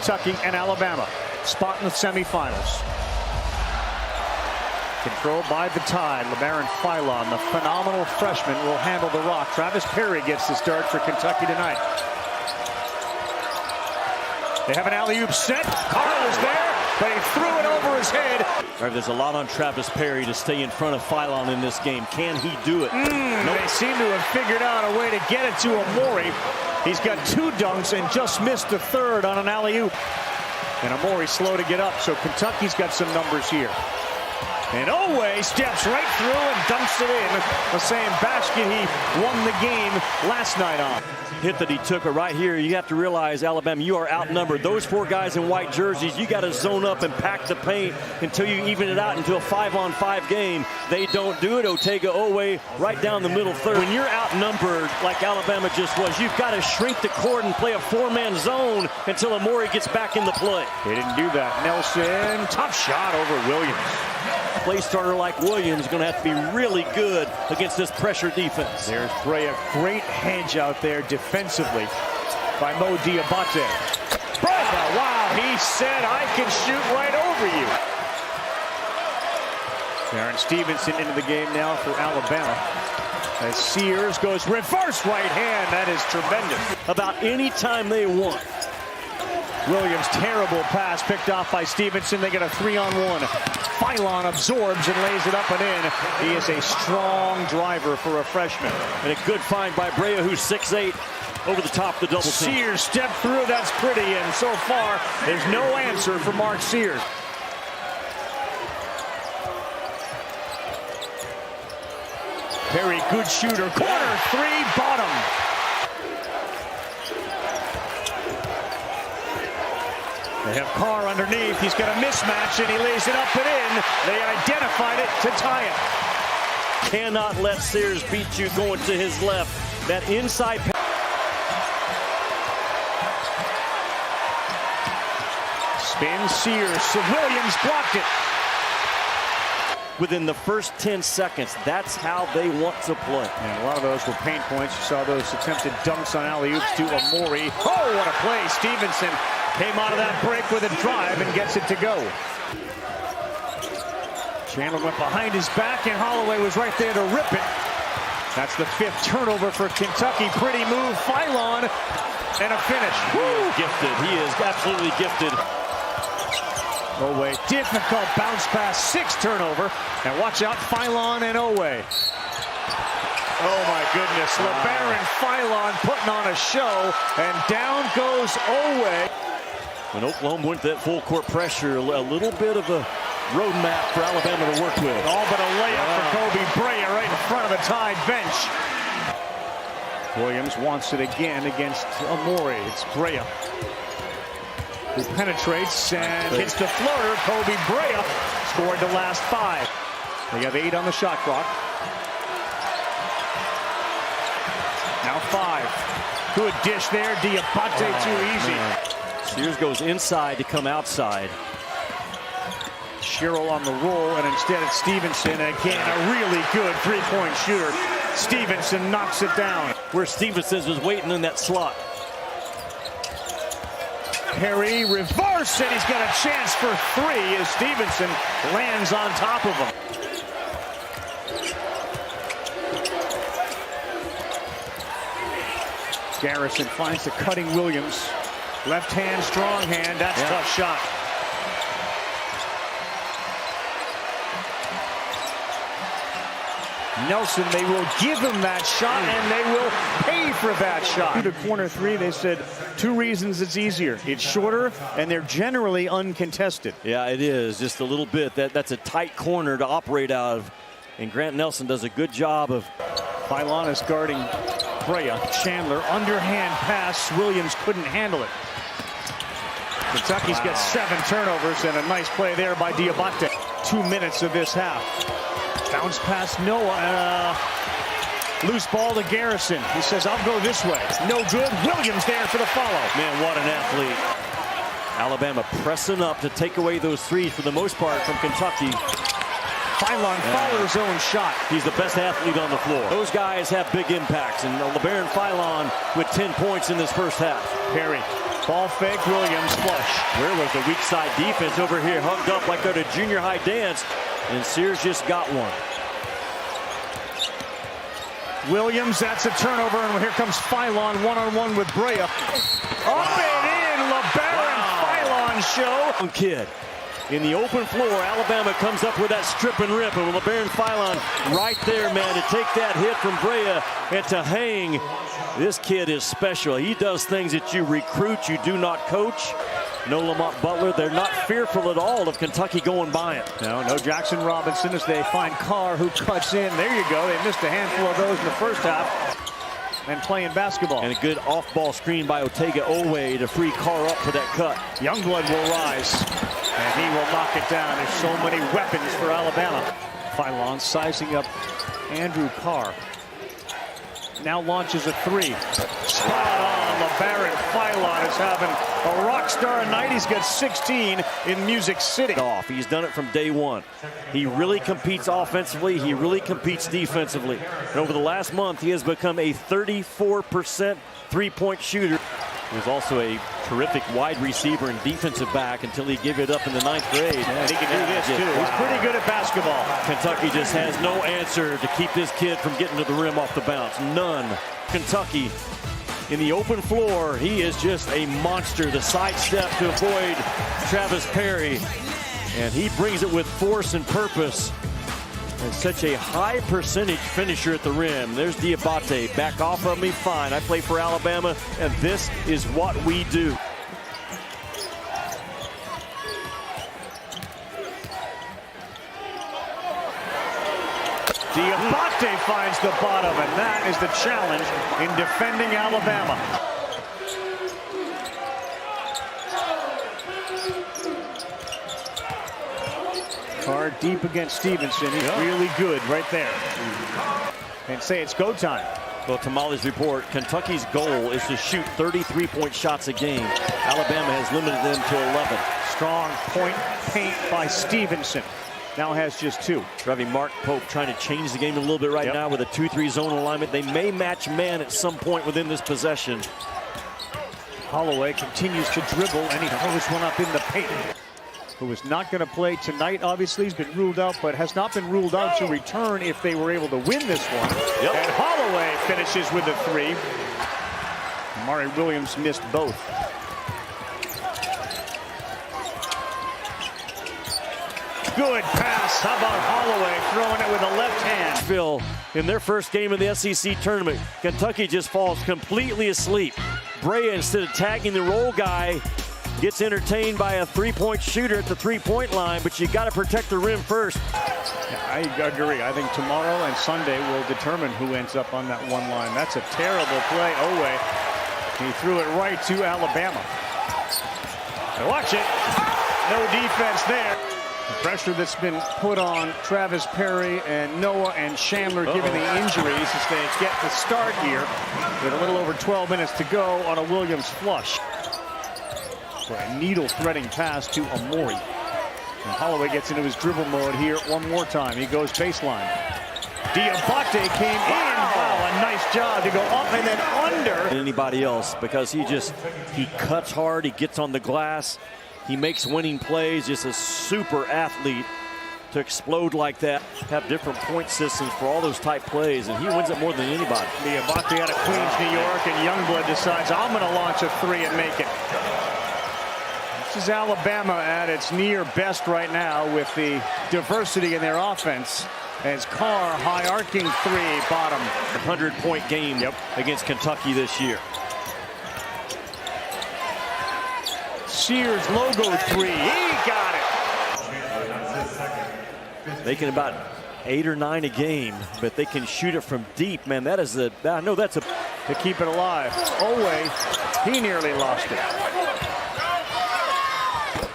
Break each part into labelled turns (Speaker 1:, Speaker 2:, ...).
Speaker 1: Kentucky and Alabama. Spot in the semifinals. Controlled by the Tide. LeBaron Philon, the phenomenal freshman, will handle the rock. Travis Perry gets the start for Kentucky tonight. They have an alley-oop set. Carl is there, but he threw it over his head.
Speaker 2: There's a lot on Travis Perry to stay in front of Philon in this game. Can he do it?
Speaker 1: They seem to have figured out a way to get it to Amori. He's got 2 dunks and just missed the third on an alley-oop. And Amori slow to get up, so Kentucky's got some numbers here. And Owe steps right through and dunks it in. The same basket he won the game last night on.
Speaker 2: Hit that he took it right here. You have to realize, Alabama, you are outnumbered. Those 4 guys in white jerseys, you got to zone up and pack the paint until you even it out into a 5-on-5 game. They don't do it. Otega Owe right down the middle third. When you're outnumbered like Alabama just was, you've got to shrink the court and play a 4-man zone until Amori gets back in the play.
Speaker 1: They didn't do that. Nelson, tough shot over Williams.
Speaker 2: Play starter like Williams is going to have to be really good against this pressure defense.
Speaker 1: There's Brea, great hedge out there defensively by Mo Diabate. Brea, wow, he said, I can shoot right over you. Aaron Stevenson into the game now for Alabama. As Sears goes reverse right hand, that is tremendous.
Speaker 2: About any time they want.
Speaker 1: Williams, terrible pass picked off by Stevenson. They get a 3-on-1. Philon absorbs and lays it up and in. He is a strong driver for a freshman.
Speaker 2: And a good find by Brea, who's 6'8", over the top of the double team.
Speaker 1: Sears stepped through, that's pretty, and so far there's no answer for Mark Sears. Perry, good shooter, corner 3, bottom. They have Carr underneath. He's got a mismatch, and he lays it up and in. They identified it to tie it.
Speaker 2: Cannot let Sears beat you going to his left. That inside pass.
Speaker 1: Spin Sears. So Williams blocked it.
Speaker 2: Within the first 10 seconds, that's how they want to play.
Speaker 1: And a lot of those were paint points. You saw those attempted dunks on alley-oops to Amori. Oh, what a play. Stevenson came out of that break with a drive and gets it to go. Chandler went behind his back, and Holloway was right there to rip it. That's the 5th turnover for Kentucky. Pretty move, Philon, and a finish.
Speaker 2: He is gifted. He is absolutely gifted.
Speaker 1: Owe, difficult bounce pass, 6th turnover. And watch out, Philon and Owe. Oh my goodness, LeBaron Philon putting on a show, and down goes Owe.
Speaker 2: When Oklahoma went to that full court pressure, a little bit of a roadmap for Alabama to work with.
Speaker 1: All but a layup for Kobe Brea right in front of the Tide bench. Williams wants it again against Amori. It's Brea who penetrates and hits the floater. Kobe Brea scored the last 5. They have 8 on the shot clock. Now 5. Good dish there. Diabate too easy.
Speaker 2: Man. Sears goes inside to come outside.
Speaker 1: Sherrill on the roll, and instead it's Stevenson. Again, a really good 3-point shooter. Stevenson knocks it down.
Speaker 2: Where Stevenson was waiting in that slot.
Speaker 1: Perry reverse, and he's got a chance for 3 as Stevenson lands on top of him. Garrison finds the cutting Williams. Left hand, strong hand, that's a tough shot. Nelson, they will give him that shot, and they will pay for that shot. To corner 3, they said 2 reasons it's easier. It's shorter, and they're generally uncontested.
Speaker 2: Yeah, it is, just a little bit. That's a tight corner to operate out of, and Grant Nelson does a good job of.
Speaker 1: Philon is guarding Brea. Chandler, underhand pass. Williams couldn't handle it. Kentucky's got 7 turnovers, and a nice play there by Diabate. 2 minutes of this half. Bounce past Noah. Loose ball to Garrison. He says, I'll go this way. No good. Williams there for the follow.
Speaker 2: Man, what an athlete. Alabama pressing up to take away those 3s for the most part from Kentucky.
Speaker 1: Philon followed his own shot.
Speaker 2: He's the best athlete on the floor. Those guys have big impacts, and LeBaron Philon with 10 points in this first half.
Speaker 1: Perry Ball fake, Williams, flush.
Speaker 2: Where was the weak side defense over here, hugged up like at a junior high dance, and Sears just got one.
Speaker 1: Williams, that's a turnover, and here comes Philon one-on-one with Brea. Up and in, LeBaron Philon show.
Speaker 2: Kid. In the open floor, Alabama comes up with that strip and rip, and LeBaron Philon right there, man, to take that hit from Brea and to hang. This kid is special. He does things that you recruit, you do not coach. No Lamont Butler. They're not fearful at all of Kentucky going by him.
Speaker 1: No Jackson Robinson as they find Carr, who cuts in. There you go. They missed a handful of those in the first half. And playing basketball.
Speaker 2: And a good off-ball screen by Otega Owe to free Carr up for that cut.
Speaker 1: Youngblood will rise, and he will knock it down. There's so many weapons for Alabama. Philon sizing up Andrew Carr. Now launches a three. Spot on. LeBaron Philon is having a rock star night. He's got 16 in Music City.
Speaker 2: He's done it from day one. He really competes offensively. He really competes defensively. And over the last month, he has become a 34% three-point shooter. He was also a terrific wide receiver and defensive back until he gave it up in the 9th grade.
Speaker 1: And he can do this, too. He's pretty good at basketball.
Speaker 2: Kentucky just has no answer to keep this kid from getting to the rim off the bounce. None. Kentucky in the open floor. He is just a monster. The sidestep to avoid Travis Perry. And he brings it with force and purpose. And such a high percentage finisher at the rim. There's Diabate. Back off of me, fine. I play for Alabama, and this is what we do.
Speaker 1: Diabate finds the bottom, and that is the challenge in defending Alabama. Carr deep against Stevenson. He's really good right there. And say it's go time.
Speaker 2: Well, Tamale's report, Kentucky's goal is to shoot 33-point shots a game. Alabama has limited them to 11.
Speaker 1: Strong point paint by Stevenson. Now has just 2.
Speaker 2: Driving Mark Pope trying to change the game a little bit right now with a 2-3 zone alignment. They may match man at some point within this possession.
Speaker 1: Holloway continues to dribble, and he throws one up in the paint. Who is not going to play tonight, obviously. He's been ruled out, but has not been ruled out to return if they were able to win this one. And Holloway finishes with a 3. Mari Williams missed both. Good pass. How about Holloway throwing it with a left hand?
Speaker 2: Phil, in their first game of the SEC tournament, Kentucky just falls completely asleep. Brea, instead of tagging the roll guy, gets entertained by a three-point shooter at the three-point line, but you got to protect the rim first.
Speaker 1: I agree. I think tomorrow and Sunday will determine who ends up on that one line. That's a terrible play. Owe. He threw it right to Alabama. Watch it. No defense there. The pressure that's been put on Travis Perry and Noah and Chandler given the injuries as they get the start here with a little over 12 minutes to go on a Williams flush. For a needle-threading pass to Amori. And Holloway gets into his dribble mode here one more time. He goes baseline. Diabate came in. Wow, a nice job to go up and then under.
Speaker 2: Anybody else, because he cuts hard, he gets on the glass, he makes winning plays, just a super athlete to explode like that, have different point systems for all those type plays, and he wins it more than anybody.
Speaker 1: Diabate out of Queens, New York, and Youngblood decides, I'm going to launch a 3 and make it. This is Alabama at its near best right now with the diversity in their offense. As Carr, high arcing 3, bottom.
Speaker 2: 100-point game against Kentucky this year.
Speaker 1: Sears logo 3, he got it.
Speaker 2: Making about 8 or 9 a game, but they can shoot it from deep. Man, that is a, I know that's a,
Speaker 1: to keep it alive. Owe, he nearly lost it.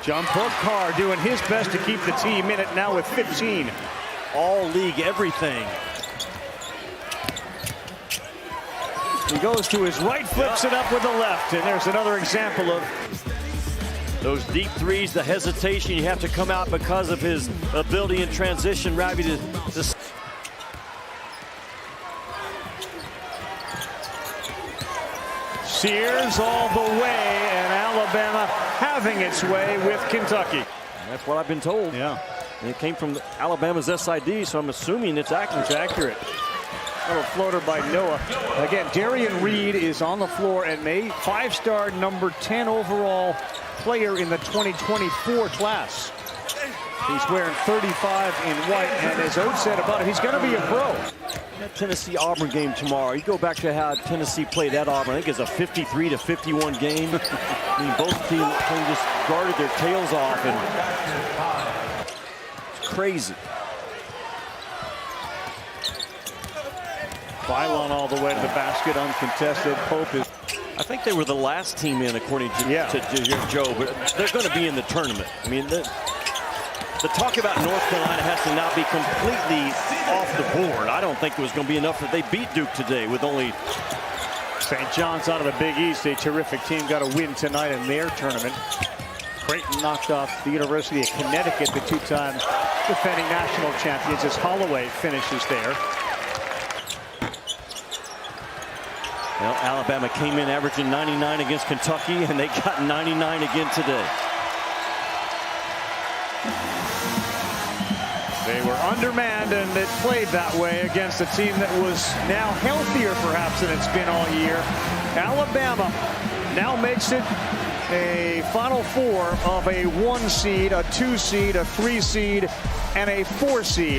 Speaker 1: Jump hook, Carr doing his best to keep the team in it now with 15.
Speaker 2: All league everything.
Speaker 1: He goes to his right, flips it up with the left, and there's another example of
Speaker 2: those deep threes, the hesitation. You have to come out because of his ability in transition. Ravi to
Speaker 1: Sears all the way, and Alabama having its way with Kentucky.
Speaker 2: That's what I've been told.
Speaker 1: Yeah.
Speaker 2: And it came from Alabama's SID, so I'm assuming it's accurate.
Speaker 1: Little floater by Noah. Again, Darian Reed is on the floor and made five-star number 10 overall player in the 2024 class. He's wearing 35 in white, and as Oates said about it, he's going to be a pro.
Speaker 2: That Tennessee-Auburn game tomorrow, you go back to how Tennessee played at Auburn. I think it's a 53-51 game. I mean, both teams just guarded their tails off, and it's crazy.
Speaker 1: Phylon all the way to the basket, uncontested. Pope is.
Speaker 2: I think they were the last team in, according to Joe, but they're going to be in the tournament. I mean, the talk about North Carolina has to now be completely off the board. I don't think it was going to be enough that they beat Duke today with only.
Speaker 1: St. John's out of the Big East, a terrific team, got a win tonight in their tournament. Creighton knocked off the University of Connecticut, the two-time defending national champions, as Holloway finishes there.
Speaker 2: Well, Alabama came in averaging 99 against Kentucky, and they got 99 again today.
Speaker 1: They were undermanned, and it played that way against a team that was now healthier perhaps than it's been all year. Alabama now makes it a Final Four of a 1 seed, a 2 seed, a 3 seed, and a 4 seed.